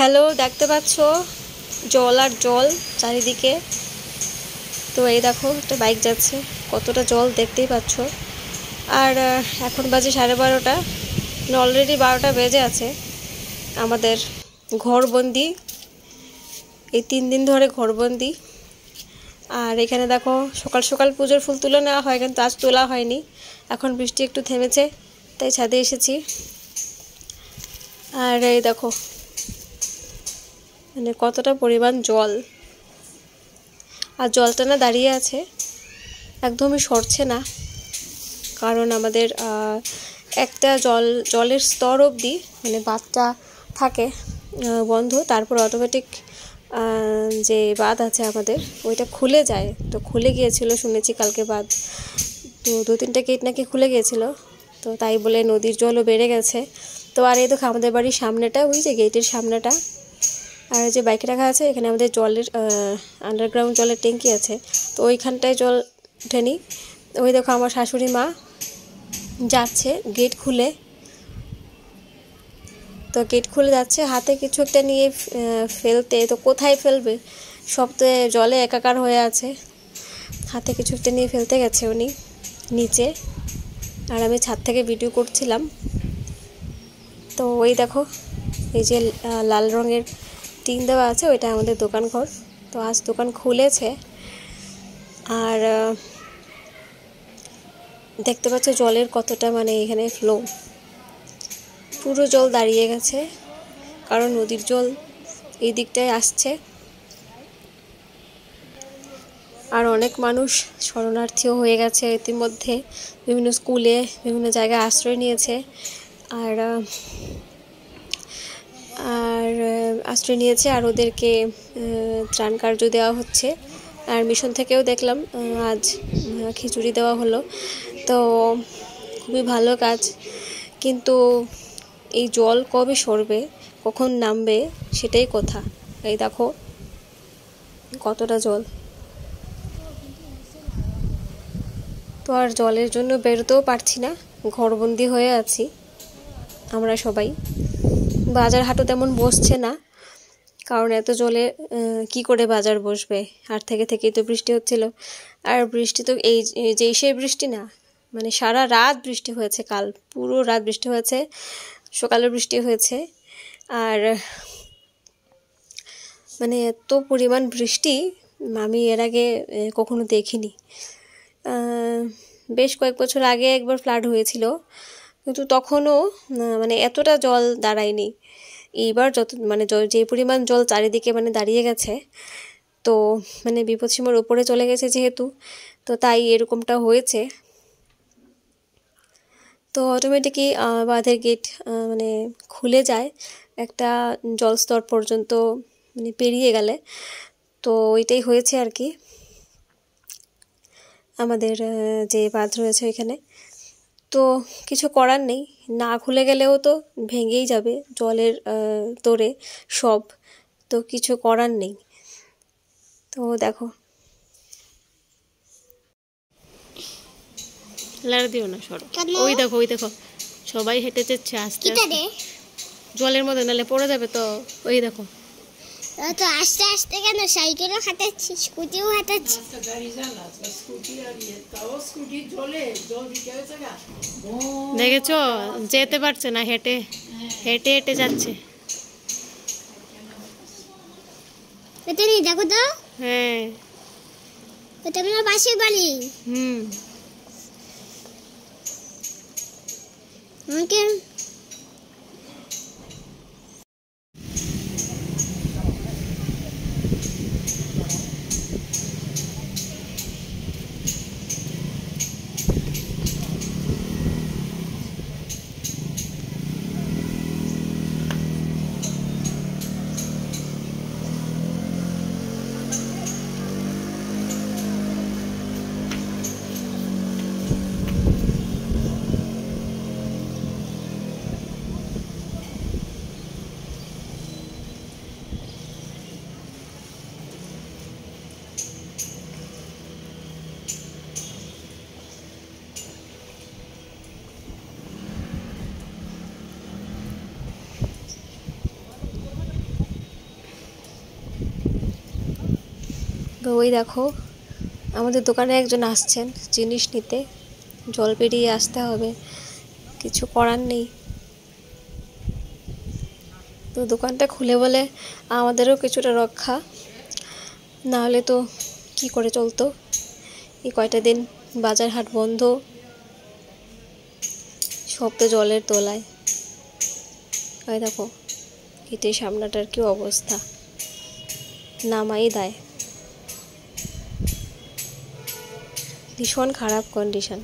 Hello, দেখতে পাচ্ছ জল আর জল চারিদিকে। তো এই দেখো একটা বাইক যাচ্ছে, কতটা জল দেখতেই পাচ্ছ। আর এখন বাজে 12:30, অলরেডি 12টা বেজে আছে। আমাদের ঘরবন্দি, এই 3 দিন ধরে ঘরবন্দি। আর এখানে দেখো সকাল সকাল পুজোর ফুল তুলে নেওয়া হয়, কিন্তু আজ তোলা হয়নি। এখন বৃষ্টি একটু থেমেছে, তাই ছাদে এসেছি। আর এই দেখো মানে কতটা পরিমাণ জল, আর জলটা না দাঁড়িয়ে আছে, একদমই সরছে না। কারণ আমাদের একটা জলের স্তর অবধি মানে বাঁধটা থাকে বন্ধ, তারপর অটোমেটিক যে বাঁধ আছে আমাদের ওইটা খুলে যায়। তো খুলে গিয়েছিল শুনেছি কালকে বাঁধ, তো 2-3টা গেট নাকি খুলে গিয়েছিল। তো তাই বলে নদীর জলও বেড়ে গেছে। তো আর এই দেখো আমাদের বাড়ির সামনেটা, ওই যে গেটের সামনেটা, আর যে বাইক রাখা আছে এখানে আমাদের জলের আন্ডারগ্রাউন্ড জলের ট্যাঙ্কি আছে। তো ওইখানটায় জল ওঠেনি। ওই দেখো আমার শাশুড়ি মা যাচ্ছে গেট খুলে। তো গেট খুলে যাচ্ছে, হাতে কিছু একটা নিয়ে ফেলতে। তো কোথায় ফেলবে, সব তো জলে একাকার হয়ে আছে। হাতে কিছু একটা নিয়ে ফেলতে গেছে উনি নিচে, আর আমি ছাদ থেকে ভিডিও করছিলাম। তো ওই দেখো এই যে লাল রঙের টিন দেওয়া আছে, ওইটা আমাদের দোকান ঘর। তো আজ দোকান খুলেছে। আর দেখতে পাচ্ছ জলের কতটা মানে এখানে ফ্লো, পুরো জল দাঁড়িয়ে গেছে, কারণ নদীর জল এই দিকটায় আসছে। আর অনেক মানুষ শরণার্থীও হয়ে গেছে ইতিমধ্যে, বিভিন্ন স্কুলে বিভিন্ন জায়গায় আশ্রয় নিয়েছে। আর আশ্রয় নিয়েছে, আর ওদেরকে ত্রাণ কার্য দেওয়া হচ্ছে। আর মিশন থেকেও দেখলাম আজ খিচুড়ি দেওয়া হলো। তো খুবই ভালো কাজ, কিন্তু এই জল কবে সরবে, কখন নামবে, সেটাই কথা। এই দেখো কতটা জল। তো আর জলের জন্য বেরোতেও পারছি না, ঘরবন্দি হয়ে আছি আমরা সবাই। বাজার হাটও তেমন বসছে না, কারণ এত জলে কি করে বাজার বসবে। আর থেকেই তো বৃষ্টি হচ্ছিল। আর বৃষ্টি তো এই যে সেই বৃষ্টি না, মানে সারা রাত বৃষ্টি হয়েছে, কাল পুরো রাত বৃষ্টি হয়েছে, সকালে বৃষ্টি হয়েছে। আর মানে এত পরিমাণ বৃষ্টি আমি এর আগে কখনো দেখিনি। বেশ কয়েক বছর আগে একবার ফ্লাড হয়েছিল, কিন্তু তখনও মানে এতটা জল দাঁড়ায়নি। এইবার যে পরিমাণ জল চারিদিকে মানে দাঁড়িয়ে গেছে, তো মানে বিপদসীমার উপরে চলে গেছে যেহেতু, তো তাই এরকমটা হয়েছে। তো অটোমেটিকই বাঁধের গেট মানে খুলে যায় একটা জলস্তর পর্যন্ত মানে পেরিয়ে গেলে। তো ওইটাই হয়েছে আর কি আমাদের যে বাঁধ রয়েছে ওইখানে। তো কিছু করার নেই, না খুলে গেলেও তো ভেঙেই যাবে জলের তোড়ে সব, তো কিছু করার নেই। তো দেখো, লাড়া দিও না, সরো। ওই দেখো সবাই হেঁটে যাচ্ছে আস্তে আস্তে জলের মধ্যে, নালে পড়ে যাবে। তো ওই দেখো তো আস্তে আস্তে কেন, সাইকেলও হাঁটাচ্ছি, স্কুটিও হাঁটাচ্ছি। দেখেছো, যেতে পারছে না, হেঁটে হেঁটে যাচ্ছে। এটা নিয়ে দেখো তো। হ্যাঁ, এটা আমার পাশের বাড়ি। আমাকে তো ওই দেখো আমাদের দোকানে একজন আসছেন জিনিস নিতে, জল পেরিয়ে আসতে হবে, কিছু করার নেই। তো দোকানটা খুলে বলে আমাদেরও কিছুটা রক্ষা, না হলে তো কি করে চলতো। এই কয়টা দিন বাজার হাট বন্ধ, সব তো জলের তলায়। ওই দেখো এটাই সামনাটার কি অবস্থা, নামাই দেয়, ভীষণ খারাপ কন্ডিশন।